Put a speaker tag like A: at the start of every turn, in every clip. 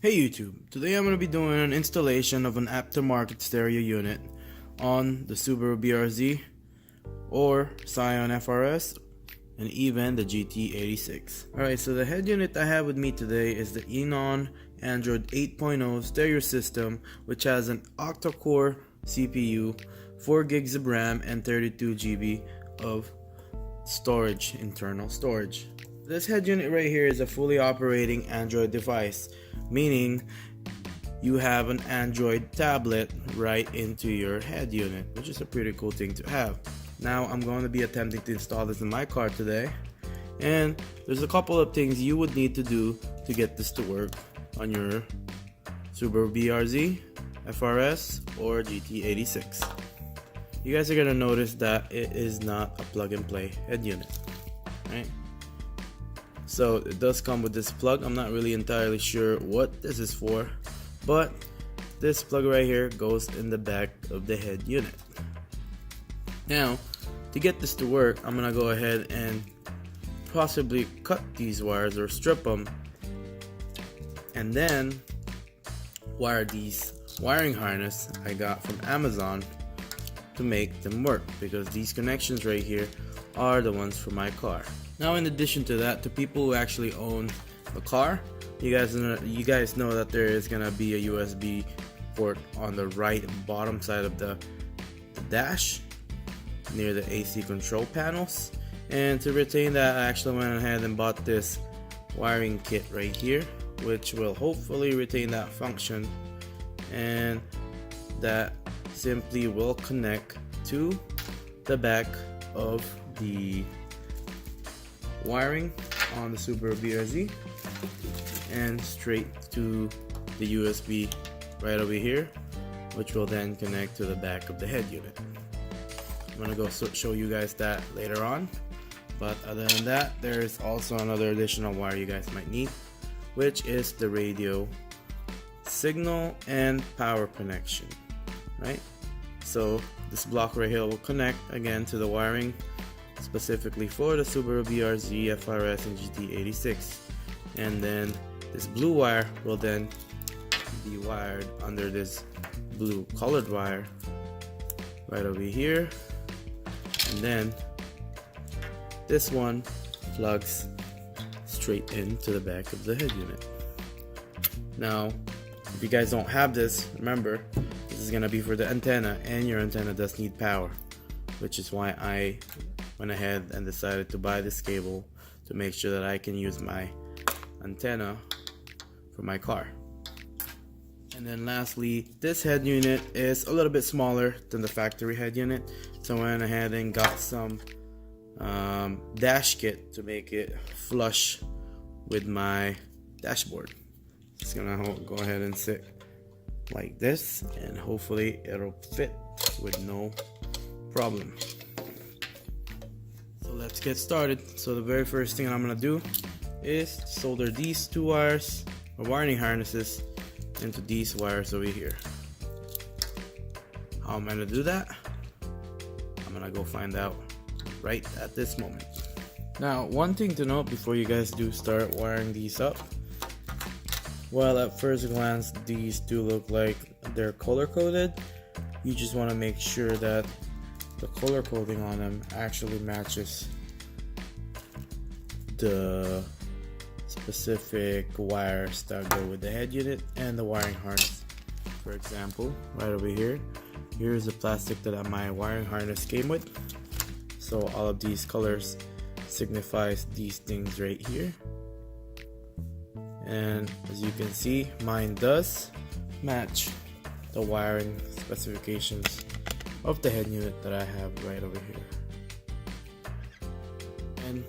A: Hey YouTube, today I'm going to be doing an installation of an aftermarket stereo unit on the Subaru BRZ or Scion FRS and even the GT86. Alright, so the head unit I have with me today is the Enon Android 8.0 stereo system, which has an octa-core CPU, 4 gigs of RAM and 32 GB of storage, internal storage. This head unit right here is a fully operating Android device, meaning you have an Android tablet right into your head unit, which is a pretty cool thing to have. Now I'm going to be attempting to install this in my car today, and there's a couple of things you would need to do to get this to work on your Subaru BRZ, FRS, or GT86. You guys are going to notice that it is not a plug and play head unit, right? So it does come with this plug. I'm not really entirely sure what this is for, but this plug right here goes in the back of the head unit. Now, to get this to work, I'm gonna go ahead and possibly cut these wires or strip them, and then wire these wiring harness I got from Amazon to make them work, because these connections right here are the ones for my car. Now, in addition to that, to people who actually own a car, you guys know that there is gonna be a USB port on the right bottom side of the dash near the AC control panels. And to retain that, I actually went ahead and bought this wiring kit right here, which will hopefully retain that function, and that simply will connect to the back of the wiring on the Subaru BRZ and straight to the USB right over here, which will then connect to the back of the head unit. I'm gonna go show you guys that later on, but other than that, there is also another additional wire you guys might need, which is the radio signal and power connection, right? So this block right here will connect again to the wiring specifically for the Subaru BRZ, FRS, and GT86, and then this blue wire will then be wired under this blue colored wire right over here, and then this one plugs straight into the back of the head unit. Now, if you guys don't have this, remember, this is gonna be for the antenna, and your antenna does need power, which is why I went ahead and decided to buy this cable to make sure that I can use my antenna for my car. And then lastly, this head unit is a little bit smaller than the factory head unit, so I went ahead and got some dash kit to make it flush with my dashboard. Just gonna go ahead and sit like this, and hopefully it'll fit with no problem. So let's get started. So the very first thing I'm gonna do is solder these two wires or wiring harnesses into these wires over here. How am I gonna do that? I'm gonna go find out right at this moment. Now, one thing to note before you guys do start wiring these up, well, at first glance these do look like they're color coded. You just want to make sure that the color coding on them actually matches the specific wires that go with the head unit and the wiring harness. For example, right over here, here's the plastic that my wiring harness came with. So all of these colors signifies these things right here. And as you can see, mine does match the wiring specifications of the head unit that I have right over here. And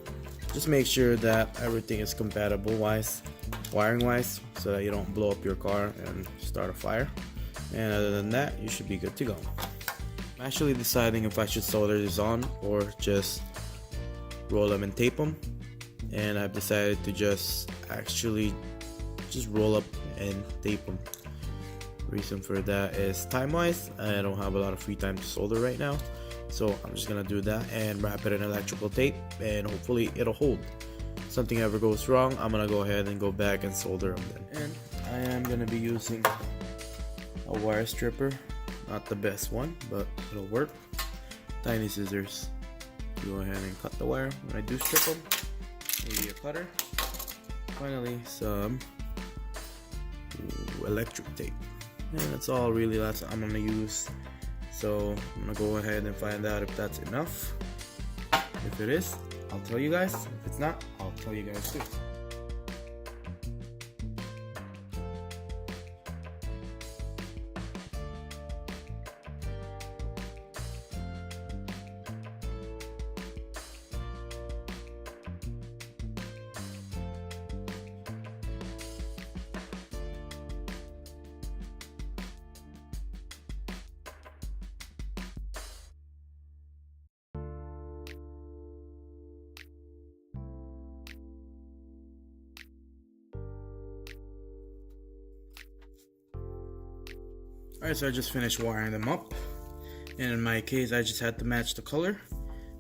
A: just make sure that everything is compatible wiring wise, so that you don't blow up your car and start a fire. And other than that, you should be good to go. I'm actually deciding if I should solder this on or just roll them and tape them, and I've decided to just roll up and tape them. Reason for that is time wise, I don't have a lot of free time to solder right now, so I'm just gonna do that and wrap it in electrical tape, and hopefully it'll hold. Something ever goes wrong, I'm gonna go ahead and go back and solder them then. And I am gonna be using a wire stripper, not the best one, but it'll work. Tiny scissors. Go ahead and cut the wire when I do strip them. Maybe a cutter. Finally, some electric tape. And that's all really I'm gonna use. So I'm gonna go ahead and find out if that's enough. If it is, I'll tell you guys. If it's not, I'll tell you guys too. Alright, so I just finished wiring them up, and in my case I just had to match the color.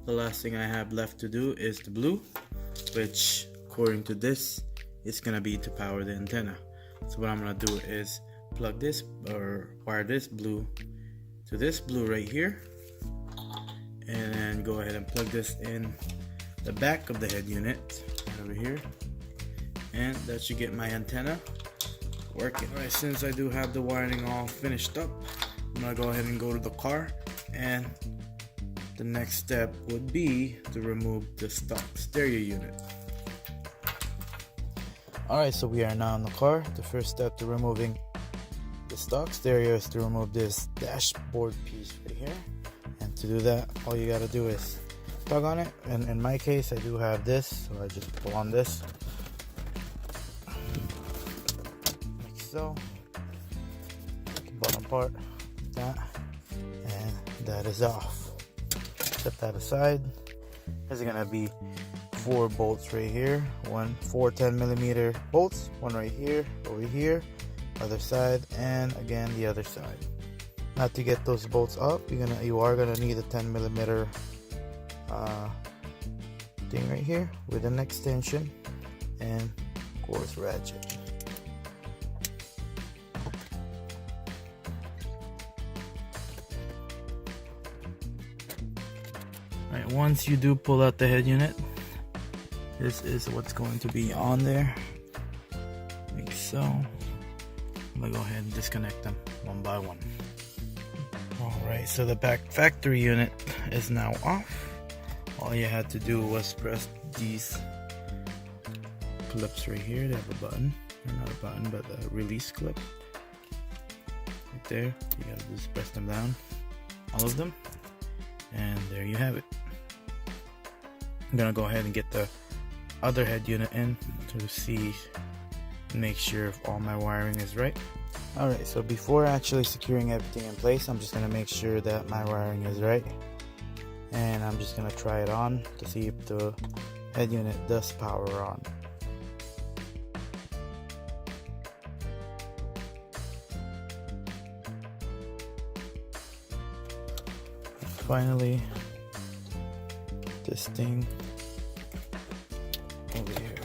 A: The last thing I have left to do is the blue, which according to this is gonna be to power the antenna. So what I'm gonna do is plug this or wire this blue to this blue right here, and then go ahead and plug this in the back of the head unit over here, and that should get my antenna working. Alright, since I do have the wiring all finished up, I'm gonna go ahead and go to the car, and the next step would be to remove the stock stereo unit. Alright, so we are now in the car. The first step to removing the stock stereo is to remove this dashboard piece right here, and to do that all you gotta do is tug on it, and in my case I do have this, so I just pull on this so, the bottom part, like that, and that is off. Set that aside. There's gonna be 4 bolts right here, 4 10mm bolts, one right here, over here, other side, and again the other side. Now to get those bolts up, you are gonna need a 10mm thing right here with an extension and of course ratchet. Alright, once you do pull out the head unit, this is what's going to be on there, like so. I'm gonna go ahead and disconnect them one by one. Alright, so the back factory unit is now off. All you had to do was press these clips right here. They have a button, or not a button, but a release clip right there. You gotta just press them down, all of them, and there you have it. I'm gonna go ahead and get the other head unit in to see and make sure if all my wiring is right. Alright, so before actually securing everything in place, I'm just gonna make sure that my wiring is right, and I'm just gonna try it on to see if the head unit does power on. Finally, this thing over here.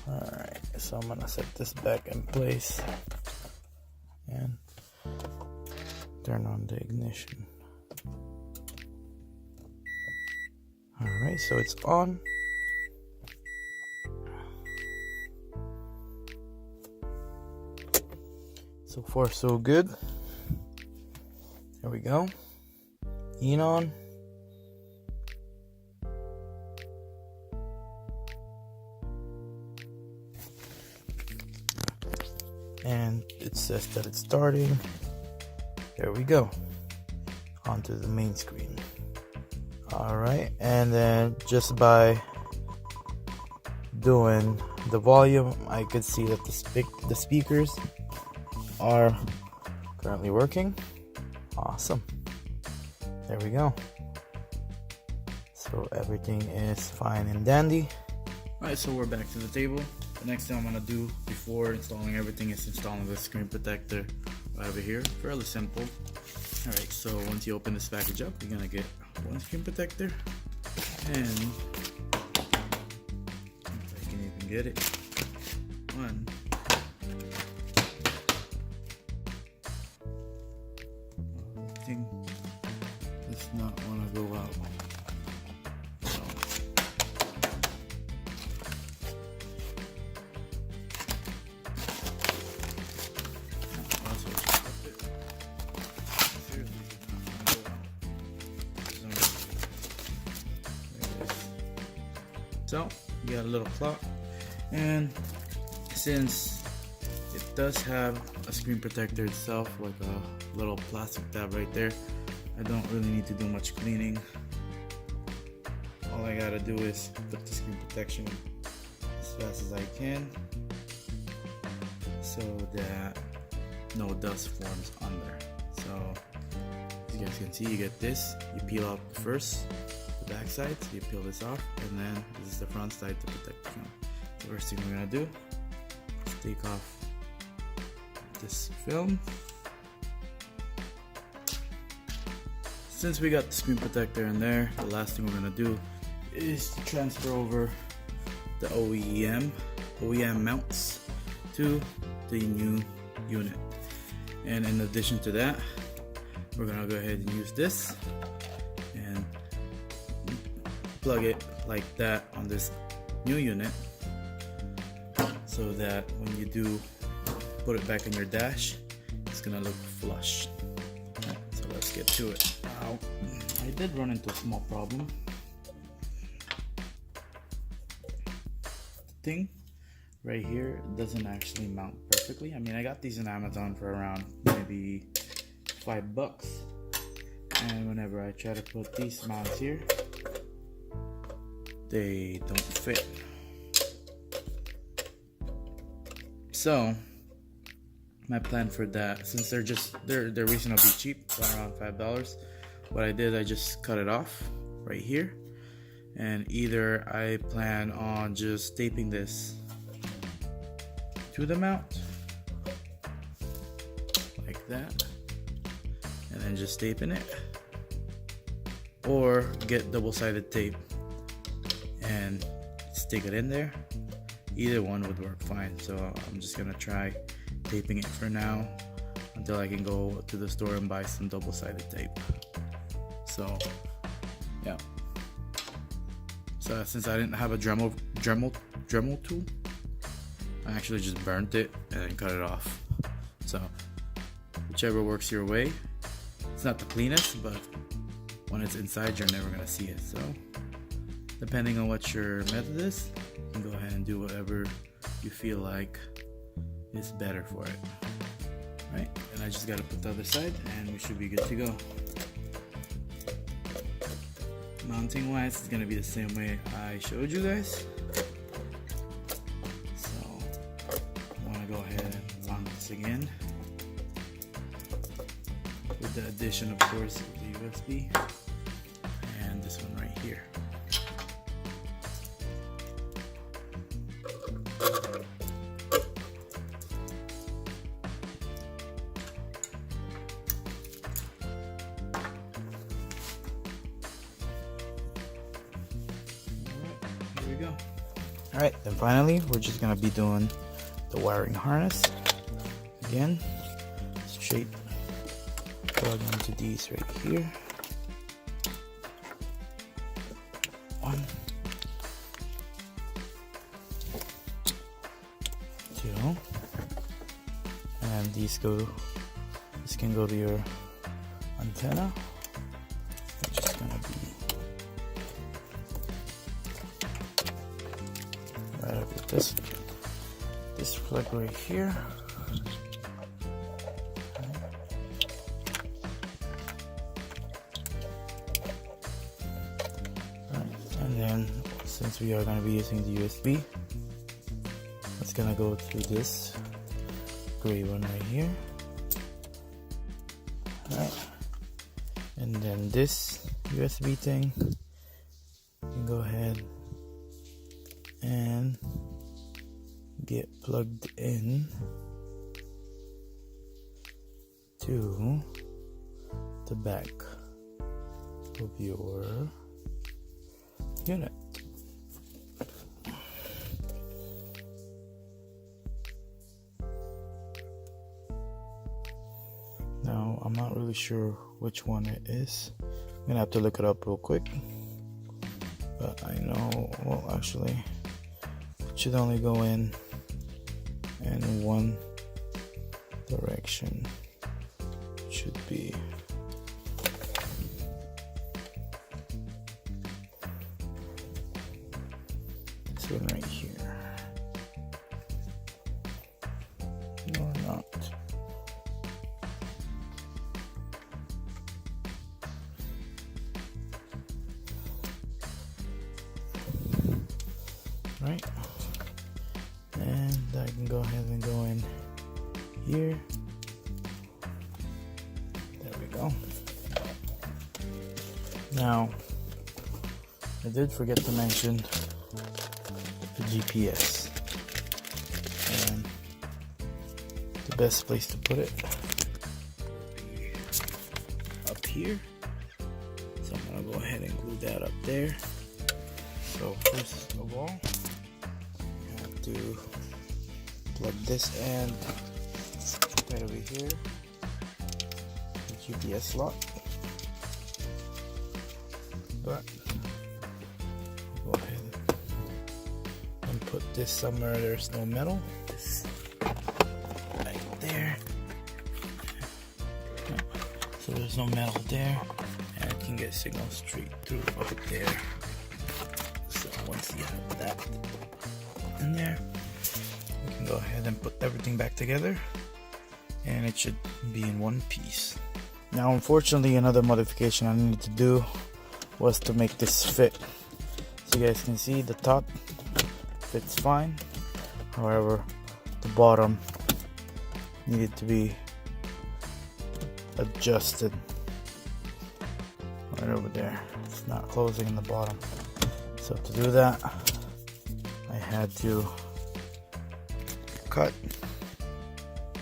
A: Alright, so I'm gonna set this back in place and turn on the ignition. Alright, so it's on. So far so good. There we go. On. And it says that it's starting. There we go. Onto the main screen. Alright, and then just by doing the volume, I could see that the speakers are currently working. Awesome. There we go. So everything is fine and dandy. Alright, so we're back to the table. The next thing I'm going to do before installing everything is installing the screen protector right over here. Fairly simple. Alright, so once you open this package up, you're going to get one screen protector. And if I can even get it, 1, So you got a little clock, and since it does have a screen protector itself, like a little plastic tab right there, I don't really need to do much cleaning. All I gotta do is put the screen protection as fast as I can so that no dust forms under. So as you guys can see, you get this, you peel out the back side, so you peel this off, and then this is the front side to protect the film. The first thing we're gonna do is take off this film. Since we got the screen protector in there, the last thing we're gonna do is to transfer over the OEM mounts to the new unit. And in addition to that, we're gonna go ahead and use this and plug it like that on this new unit, so that when you do put it back in your dash, it's gonna look flush. Right, so let's get to it. Now, I did run into a small problem. The thing right here doesn't actually mount perfectly. I mean, I got these on Amazon for around maybe $5, and whenever I try to put these mounts here, they don't fit. So my plan for that, since they're reasonably cheap, around $5, what I did, I just cut it off right here, and either I plan on just taping this to the mount like that, and then just taping it, or get double-sided tape and stick it in there. Either one would work fine, so I'm just gonna try taping it for now until I can go to the store and buy some double-sided tape. So yeah, so since I didn't have a Dremel tool, I actually just burnt it and then cut it off. So whichever works your way. It's not the cleanest, but when it's inside, you're never gonna see it. So depending on what your method is, you can go ahead and do whatever you feel like is better for it. Right, and I just gotta put the other side and we should be good to go. Mounting wise, it's gonna be the same way I showed you guys. So I wanna go ahead and mount this again with the addition, of course, of the USB and this one right here. Alright, then finally we're just gonna be doing the wiring harness again. Straight plug into these right here. 1, 2, and this can go to your antenna. It's just gonna be right up with this plug right here. And then since we are going to be using the USB, it's going to go to this gray one right here. Alright, and then this USB thing, you can go ahead and get plugged in to the back of your unit. Now I'm not really sure which one it is. I'm gonna have to look it up real quick, but I know, well, actually it should only go in one direction. It should be not. Right, and I can go ahead and go in here. There we go. Now, I did forget to mention the GPS, and the best place to put it up here. So I'm gonna go ahead and glue that up there. So first of all, I have to plug this end right over here, the GPS slot. But go ahead and put this somewhere there's no metal. This right there. So there's no metal there, and I can get signal straight through up there. So once you have that in there, you can go ahead and put everything back together, and it should be in one piece. Now, unfortunately, another modification I needed to do was to make this fit. So you guys can see the top fits fine, however the bottom needed to be adjusted right over there. It's not closing in the bottom, so to do that I had to cut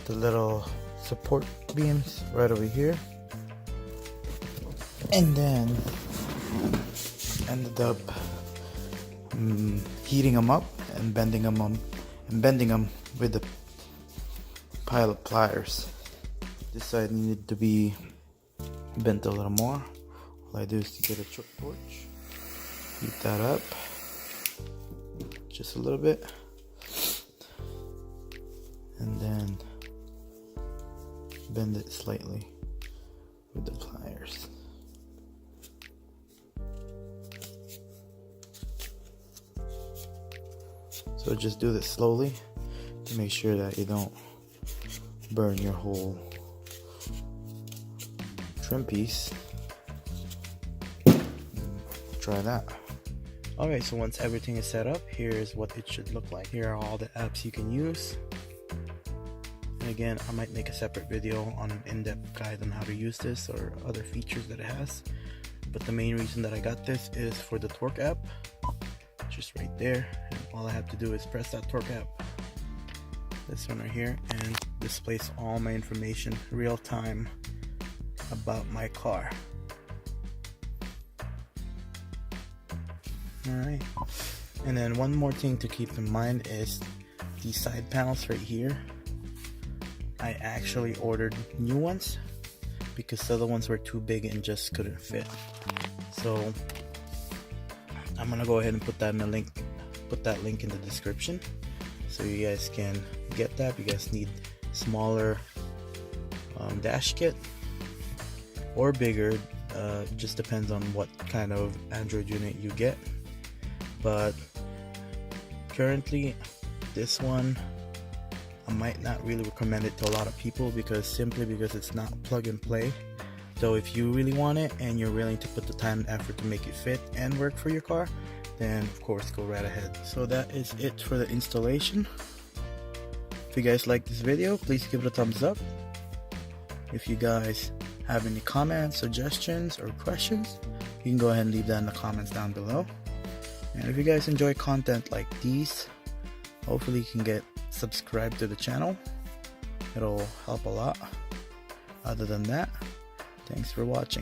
A: the little support beams right over here, and then ended up heating them up and bending them with the pile of pliers. This side needed to be bent a little more. All I do is to get a torch, heat that up just a little bit, and then bend it slightly with the pliers. So just do this slowly to make sure that you don't burn your whole trim piece. Try that. Alright, so once everything is set up, here's what it should look like. Here are all the apps you can use. And again, I might make a separate video on an in-depth guide on how to use this or other features that it has. But the main reason that I got this is for the torque app. Just right there, and all I have to do is press that torque app, this one right here, and displays all my information real time about my car. Alright, and then one more thing to keep in mind is these side panels right here. I actually ordered new ones because the other ones were too big and just couldn't fit. So I'm gonna go ahead and put that link in the description so you guys can get that. If you guys need smaller dash kit or bigger, just depends on what kind of Android unit you get. But currently this one I might not really recommend it to a lot of people simply because it's not plug and play. So if you really want it and you're willing to put the time and effort to make it fit and work for your car, then of course go right ahead. So that is it for the installation. If you guys like this video, please give it a thumbs up. If you guys have any comments, suggestions, or questions, you can go ahead and leave that in the comments down below. And if you guys enjoy content like these, hopefully you can get subscribed to the channel. It'll help a lot. Other than that, thanks for watching.